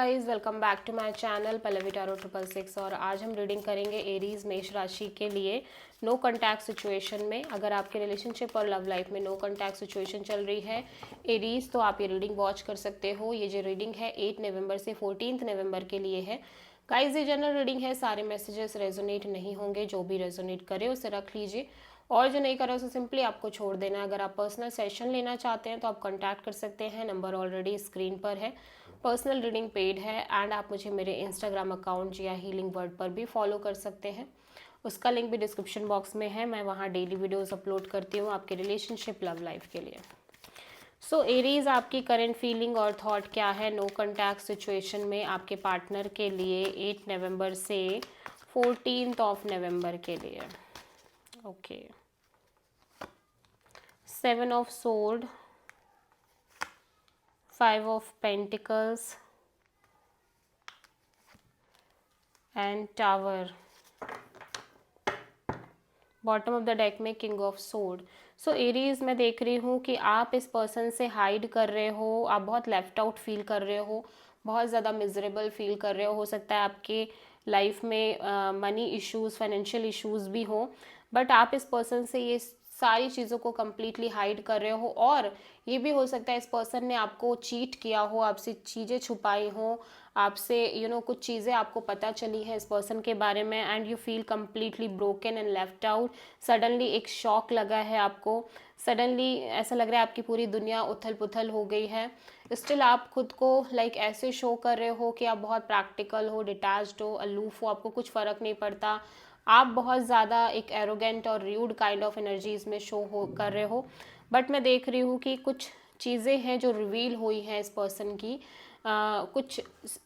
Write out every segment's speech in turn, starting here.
Guys welcome back to my channel Pallavi tarot 666 और आज हम रीडिंग करेंगे एरीज मेष राशि के लिए नो कॉन्टैक्ट सिचुएशन में। अगर आपके रिलेशनशिप और लव लाइफ में नो कॉन्टैक्ट सिचुएशन चल रही है एरीज, तो आप ये रीडिंग वॉच कर सकते हो। ये जो रीडिंग है 8 नवंबर से 14 नवंबर के लिए है। गाइस ये जनरल रीडिंग है, सारे मैसेजेस रेजोनेट नहीं होंगे, जो भी रेजोनेट करे उसे रख लीजिए और जो नहीं करे उसे सिंपली आपको छोड़ देना है। अगर आप पर्सनल सेशन लेना चाहते हैं तो आप कॉन्टैक्ट कर सकते हैं, नंबर ऑलरेडी स्क्रीन पर है। पर्सनल रीडिंग पेड है एंड आप मुझे मेरे इंस्टाग्राम अकाउंट या हीलिंग वर्ड पर भी फॉलो कर सकते हैं, उसका लिंक भी डिस्क्रिप्शन बॉक्स में है। मैं वहाँ डेली वीडियोस अपलोड करती हूँ आपके रिलेशनशिप लव लाइफ के लिए। सो एरीज, आपकी करंट फीलिंग और थॉट क्या है नो कॉन्टैक्ट सिचुएशन में आपके पार्टनर के लिए 8 नवंबर से 14 नवंबर के लिए। Okay, 7 of sword, 5 of Pentacles and Tower. Bottom of the deck में king of sword. So Aries, मैं देख रही हूँ कि आप इस पर्सन से हाइड कर रहे हो, आप बहुत लेफ्ट आउट फील कर रहे हो, बहुत ज़्यादा मिजरेबल फील कर रहे हो सकता है आपके लाइफ में मनी इश्यूज, फाइनेंशियल इश्यूज भी हो, बट आप इस पर्सन से ये सारी चीज़ों को कम्प्लीटली हाइड कर रहे हो। और ये भी हो सकता है इस पर्सन ने आपको चीट किया हो, आपसे चीज़ें छुपाई हो, आपसे कुछ चीज़ें आपको पता चली हैं इस पर्सन के बारे में and you feel completely broken and left out. Suddenly एक शॉक लगा है आपको, सडनली ऐसा लग रहा है आपकी पूरी दुनिया उथल पुथल हो गई है। स्टिल आप खुद को ऐसे शो कर रहे हो कि आप बहुत प्रैक्टिकल हो, डिटैच्ड हो, अलूफ हो, आपको कुछ फ़र्क नहीं पड़ता। आप बहुत ज़्यादा एक एरोगेंट और र्यूड काइंड ऑफ एनर्जीज में शो हो कर रहे हो। बट मैं देख रही हूँ कि कुछ चीज़ें हैं जो रिवील हुई हैं इस पर्सन की, कुछ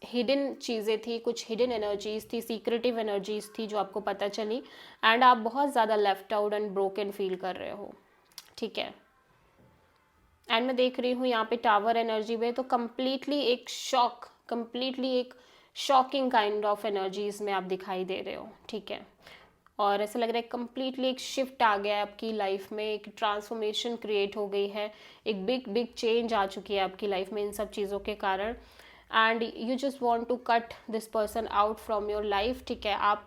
हिडन चीज़ें थी, कुछ हिडन एनर्जीज थी, सीक्रेटिव एनर्जीज थी जो आपको पता चली एंड आप बहुत ज़्यादा left out and broken feel कर रहे हो। ठीक है, एंड मैं देख रही हूँ यहाँ पे टावर एनर्जी में, तो कम्प्लीटली एक शॉक, कम्प्लीटली एक शॉकिंग काइंड ऑफ एनर्जीज में आप दिखाई दे रहे हो। ठीक है, और ऐसा लग रहा है कम्प्लीटली एक शिफ्ट आ गया है आपकी लाइफ में, एक ट्रांसफॉर्मेशन क्रिएट हो गई है, एक बिग बिग चेंज आ चुकी है आपकी लाइफ में इन सब चीज़ों के कारण and you just want to cut this person out from your life. ठीक है, आप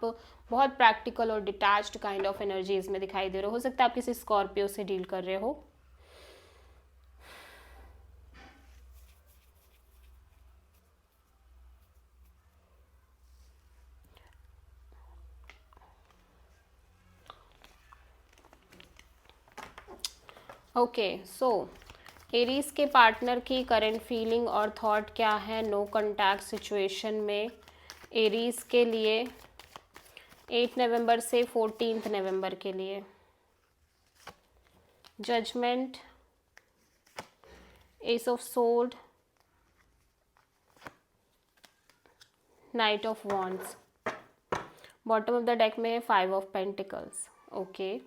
बहुत प्रैक्टिकल और डिटैच्ड काइंड ऑफ एनर्जीज में दिखाई दे रहे हो सकता है आप किसी स्कॉर्पियो से डील कर रहे हो। ओके, सो एरीज के पार्टनर की करंट फीलिंग और थॉट क्या है नो कॉन्टैक्ट सिचुएशन में एरीज के लिए 8 नवंबर से 14 नवंबर के लिए। Judgement, ace of sword, knight of wands, bottom of the deck में है 5 ऑफ पेंटिकल्स। ओके,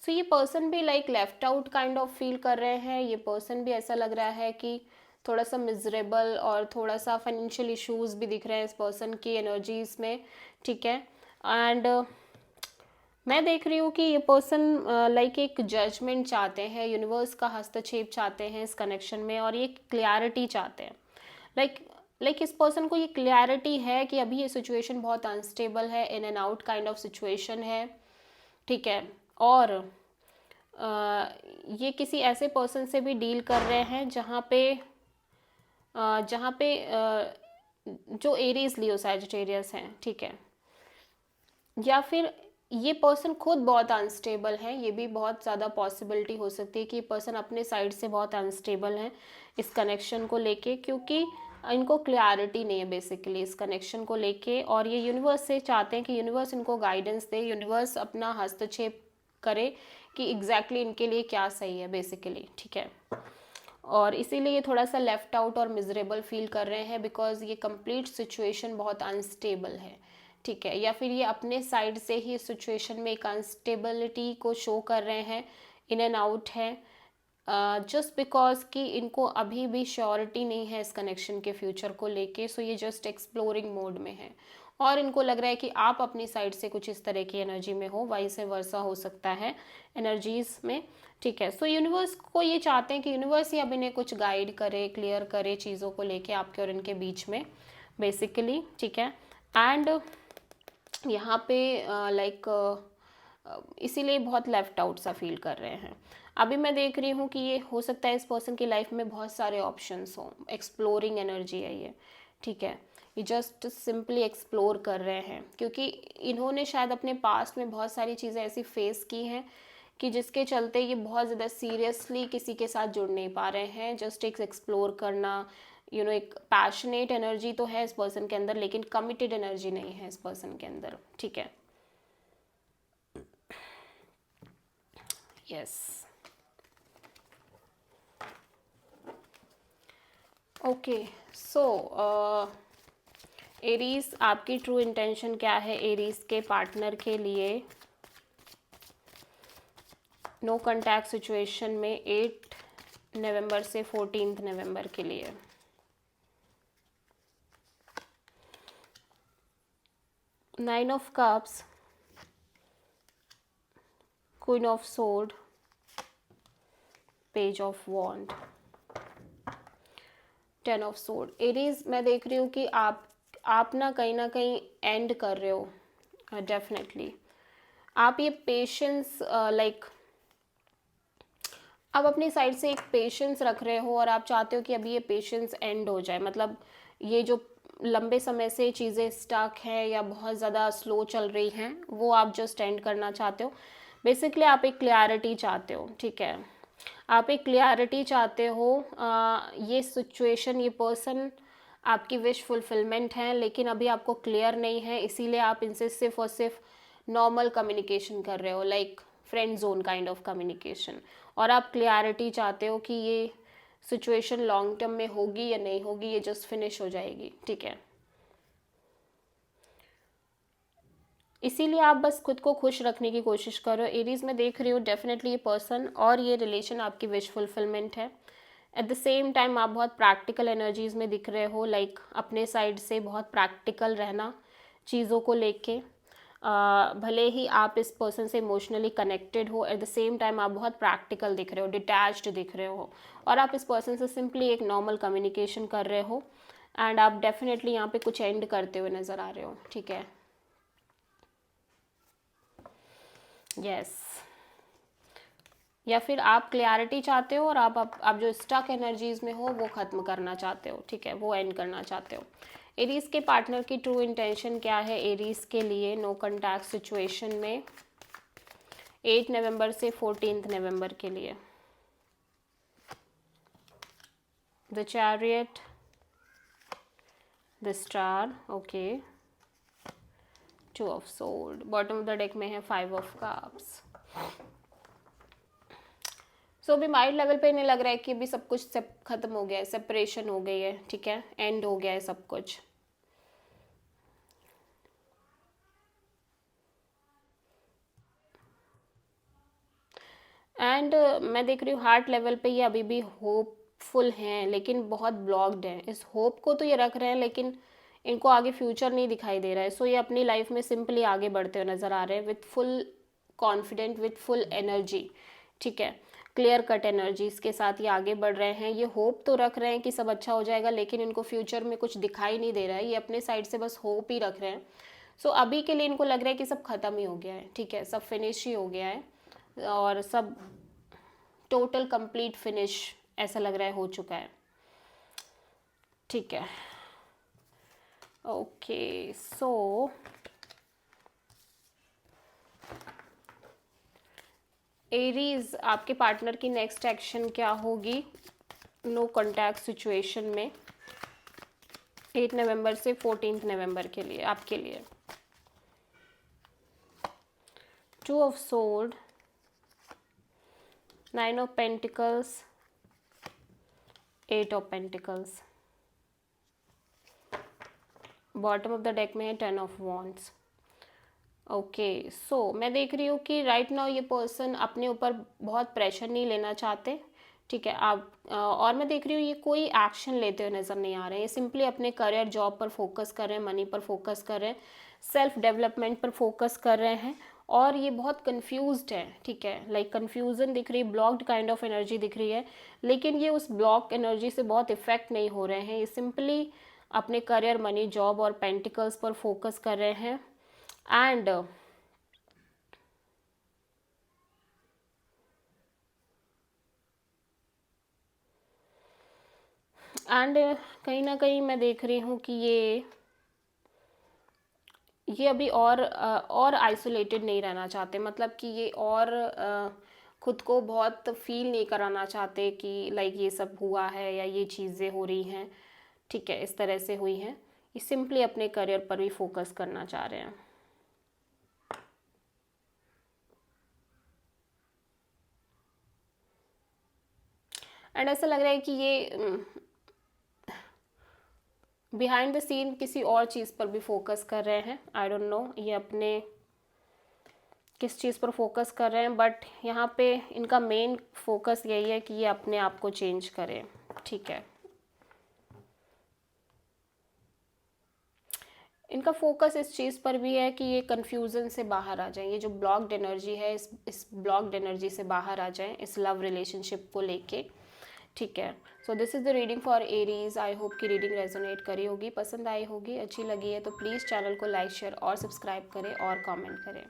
सो ये पर्सन भी left out kind of feel कर रहे हैं, ये पर्सन भी ऐसा लग रहा है कि थोड़ा सा मिजरेबल और थोड़ा सा फाइनेंशियल इश्यूज भी दिख रहे हैं इस पर्सन की एनर्जीज में। ठीक है, एंड मैं देख रही हूँ कि ये पर्सन एक जजमेंट चाहते हैं, यूनिवर्स का हस्तक्षेप चाहते हैं इस कनेक्शन में और ये क्लैरिटी चाहते हैं। इस पर्सन को ये क्लैरिटी है कि अभी ये सिचुएशन बहुत अनस्टेबल है, in and out kind of situation है। ठीक है, और ये किसी ऐसे पर्सन से भी डील कर रहे हैं जहाँ पे जो एरीज लियो सैजिटेरियस हैं। ठीक है, या फिर ये पर्सन खुद बहुत अनस्टेबल है, ये भी बहुत ज़्यादा पॉसिबिलिटी हो सकती है कि ये पर्सन अपने साइड से बहुत अनस्टेबल है इस कनेक्शन को लेके, क्योंकि इनको क्लैरिटी नहीं है बेसिकली इस कनेक्शन को लेके और ये यूनिवर्स से चाहते हैं कि यूनिवर्स इनको गाइडेंस दे, यूनिवर्स अपना हस्तक्षेप करे कि एग्जैक्टली इनके लिए क्या सही है बेसिकली। ठीक है, और इसीलिए ये थोड़ा सा लेफ्ट आउट और मिजरेबल फील कर रहे हैं बिकॉज ये कंप्लीट सिचुएशन बहुत अनस्टेबल है। ठीक है, या फिर ये अपने साइड से ही इस सिचुएशन में एक अनस्टेबिलिटी को शो कर रहे हैं, इन एंड आउट है, जस्ट बिकॉज कि इनको अभी भी श्योरिटी नहीं है इस कनेक्शन के फ्यूचर को लेके। सो ये जस्ट एक्सप्लोरिंग मोड में है और इनको लग रहा है कि आप अपनी साइड से कुछ इस तरह की एनर्जी में हो, वाइस वर्सा हो सकता है एनर्जीज में। ठीक है, सो यूनिवर्स को ये चाहते हैं कि यूनिवर्स ही अब इन्हें कुछ गाइड करे, क्लियर करे चीज़ों को लेके आपके और इनके बीच में। बेसिकली, ठीक है। एंड यहाँ पे लाइक इसीलिए बहुत लेफ्ट आउट सा फील कर रहे हैं। अभी मैं देख रही हूँ कि ये हो सकता है इस पर्सन की लाइफ में बहुत सारे ऑप्शंस हों, एक्सप्लोरिंग एनर्जी है ये, ठीक है। ये जस्ट सिंपली एक्सप्लोर कर रहे हैं, क्योंकि इन्होंने शायद अपने पास्ट में बहुत सारी चीज़ें ऐसी फेस की हैं कि जिसके चलते ये बहुत ज़्यादा सीरियसली किसी के साथ जुड़ नहीं पा रहे हैं। जस्ट एक एक्सप्लोर करना, एक पैशनेट एनर्जी तो है इस पर्सन के अंदर, लेकिन कमिटेड एनर्जी नहीं है इस पर्सन के अंदर, ठीक है। Yes, okay. सो एरीज, आपकी ट्रू इंटेंशन क्या है एरीज के पार्टनर के लिए नो कॉन्टैक्ट सिचुएशन में 8 नवंबर से 14 नवंबर के लिए? Nine of cups, queen of sword, page of wand, 10 of sword. Aries, मैं देख रही हूँ कि आप ना कहीं एंड कर रहे हो, डेफिनेटली। आप ये पेशेंस लाइक आप अपनी साइड से एक पेशेंस रख रहे हो और आप चाहते हो कि अभी ये पेशेंस एंड हो जाए। मतलब ये जो लंबे समय से चीज़ें स्टक है या बहुत ज़्यादा स्लो चल रही हैं, वो आप जस्ट एंड करना चाहते हो। बेसिकली आप एक क्लैरिटी चाहते हो, ठीक है। आप एक क्लैरिटी चाहते हो। ये सिचुएशन, ये पर्सन आपकी विश फुलफिलमेंट है, लेकिन अभी आपको क्लियर नहीं है, इसीलिए आप इनसे सिर्फ और सिर्फ नॉर्मल कम्युनिकेशन कर रहे हो, like friend zone kind of communication. और आप क्लैरिटी चाहते हो कि ये सिचुएशन लॉन्ग टर्म में होगी या नहीं होगी, ये जस्ट फिनिश हो जाएगी, ठीक है। इसीलिए आप बस खुद को खुश रखने की कोशिश करो। एरीज में देख रही हो डेफिनेटली ये पर्सन और ये रिलेशन आपकी विश फुलफिलमेंट है। एट द सेम टाइम आप बहुत प्रैक्टिकल एनर्जीज में दिख रहे हो, लाइक अपने साइड से बहुत प्रैक्टिकल रहना चीज़ों को लेके। भले ही आप इस पर्सन से इमोशनली कनेक्टेड हो, एट द सेम टाइम आप बहुत प्रैक्टिकल दिख रहे हो, डिटैच्ड दिख रहे हो, और आप इस पर्सन से सिंपली एक नॉर्मल कम्युनिकेशन कर रहे हो। एंड आप डेफिनेटली यहाँ पे कुछ एंड करते हुए नज़र आ रहे हो, ठीक है। यस, या फिर आप क्लैरिटी चाहते हो और आप जो स्टक एनर्जीज में हो वो ख़त्म करना चाहते हो, ठीक है, वो एंड करना चाहते हो। एरीज के पार्टनर की ट्रू इंटेंशन क्या है एरीज के लिए नो कॉन्टैक्ट सिचुएशन में 8 नवंबर से 14 नवंबर के लिए? The chariot, the star, okay, 2 of sword. Bottom of the deck में है 5 ऑफ कप्स। सो अभी माइंड लेवल पे नहीं लग रहा है कि अभी सब कुछ खत्म हो गया है, सेपरेशन हो गई है, ठीक है, एंड हो गया है सब कुछ। एंड मैं देख रही हूँ हार्ट लेवल पे ये अभी भी होपफुल हैं, लेकिन बहुत ब्लॉक्ड हैं। इस होप को तो ये रख रहे हैं, लेकिन इनको आगे फ्यूचर नहीं दिखाई दे रहा है। सो ये अपनी लाइफ में सिंपली आगे बढ़ते हुए नज़र आ रहे हैं with full confident, with full energy, ठीक है, क्लियर कट एनर्जीज के साथ ये आगे बढ़ रहे हैं। ये होप तो रख रहे हैं कि सब अच्छा हो जाएगा, लेकिन इनको फ्यूचर में कुछ दिखाई नहीं दे रहा है। ये अपने साइड से बस होप ही रख रहे हैं। सो अभी के लिए इनको लग रहा है कि सब खत्म ही हो गया है, ठीक है, सब फिनिश ही हो गया है, और सब टोटल कंप्लीट फिनिश ऐसा लग रहा है हो चुका है, ठीक है। ओके, सो एरीज, आपके पार्टनर की नेक्स्ट एक्शन क्या होगी नो कॉन्टैक्ट सिचुएशन में 8 नवंबर से 14 नवंबर के लिए, आपके लिए? 2 of sword, 9 of pentacles, 8 of pentacles. Bottom of the deck में है 10 ऑफ वॉन्ड्स। ओके, सो मैं देख रही हूँ कि राइट नाउ ये पर्सन अपने ऊपर बहुत प्रेशर नहीं लेना चाहते, ठीक है। आप और मैं देख रही हूँ ये कोई एक्शन लेते हुए नज़र नहीं आ रहे हैं। ये सिंपली अपने करियर, जॉब पर फोकस कर रहे हैं, मनी पर फोकस कर रहे हैं, सेल्फ डेवलपमेंट पर फोकस कर रहे हैं, और ये बहुत कंफ्यूज्ड है, ठीक है, लाइक कंफ्यूजन दिख रही है, ब्लॉक्ड काइंड ऑफ एनर्जी दिख रही है, लेकिन ये उस ब्लॉक एनर्जी से बहुत इफेक्ट नहीं हो रहे हैं। ये सिंपली अपने करियर, मनी, जॉब और पेंटिकल्स पर फोकस कर रहे हैं। एंड कहीं ना कहीं मैं देख रही हूँ कि ये अभी और आइसोलेटेड नहीं रहना चाहते, मतलब कि ये और खुद को बहुत फील नहीं कराना चाहते कि लाइक ये सब हुआ है या ये चीज़ें हो रही हैं, ठीक है, इस तरह से हुई हैं। ये सिंपली अपने करियर पर भी फोकस करना चाह रहे हैं। एंड ऐसा लग रहा है कि ये बिहाइंड द सीन किसी और चीज़ पर भी फोकस कर रहे हैं। आई डोंट नो ये अपने किस चीज़ पर फोकस कर रहे हैं, बट यहाँ पे इनका मेन फोकस यही है कि ये अपने आप को चेंज करें, ठीक है। इनका फोकस इस चीज़ पर भी है कि ये कन्फ्यूज़न से बाहर आ जाएं, ये जो ब्लॉक्ड एनर्जी है इस ब्लॉक्ड एनर्जी से बाहर आ जाएं इस लव रिलेशनशिप को लेके, ठीक है। So this is the reading for Aries. I hope कि रीडिंग रेजोनेट करी होगी, पसंद आई होगी, अच्छी लगी है तो प्लीज़ चैनल को लाइक, शेयर और सब्सक्राइब करें और कमेंट करें।